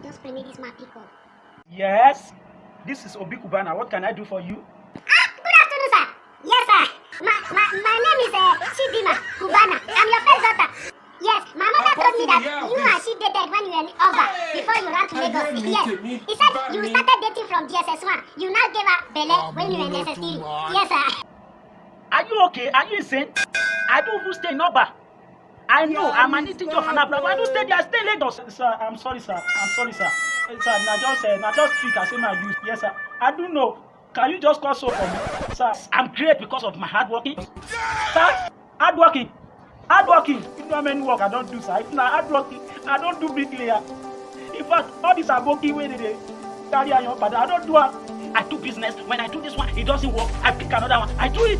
Just pray me this man pick up. Yes, this is Obi Cubana. What can I do for you? Good afternoon, sir. Yes, sir. My name is Chidima Cubana. I'm your first daughter. Yes, my mother told me that you and she dated when you were in Oba before you ran to Lagos. Yes, he said you started dating from GSS1. You now gave her Bele when you were in SS3. Yes, sir. Are you okay? Are you insane? I don't even stay in Oba. I know, I'm an teacher of Anabra. I don't stay there. I stay in Lagos. Sir, I'm sorry, sir. I'm sorry, sir. Sir, now just trick. I say my use. Yes, sir. I do know. Can you just call so for me? Sir, I'm great because of my hard working. Sir, hard working. Hard working. You know how many work I don't do, sir. If not hard working, I don't do big layer. In fact, all these are working way they carry on your father. I don't do it. I do business. When I do this one, it doesn't work. I pick another one. I do it.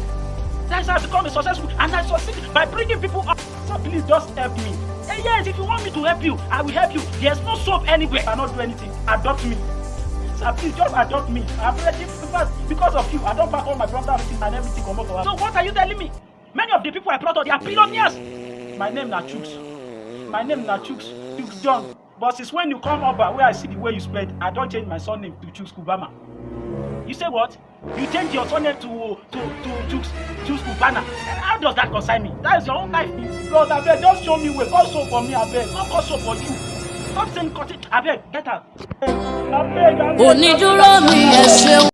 That's how I become a successful, and I succeed by bringing people up. So please just help me. Yes, if you want me to help you, I will help you. There's no soap anywhere. I cannot do anything. Adopt me. So please just adopt me. I'm ready because of you. I don't pack all my brothers and everything come up for her. So what are you telling me? Many of the people I brought up, they are billionaires. My name na Chooks. My name na Chooks. Chooks John. But since when you come over where I see the way you spread, I don't change my surname to Chooks Kubama. You say what? You change your surname to Chooks Kubana. How does that concern me? That is your own life. Bros, I beg, just show me way. Call so for me, I beg. Not call so for you. Stop saying cut it. I beg, get out. I beg.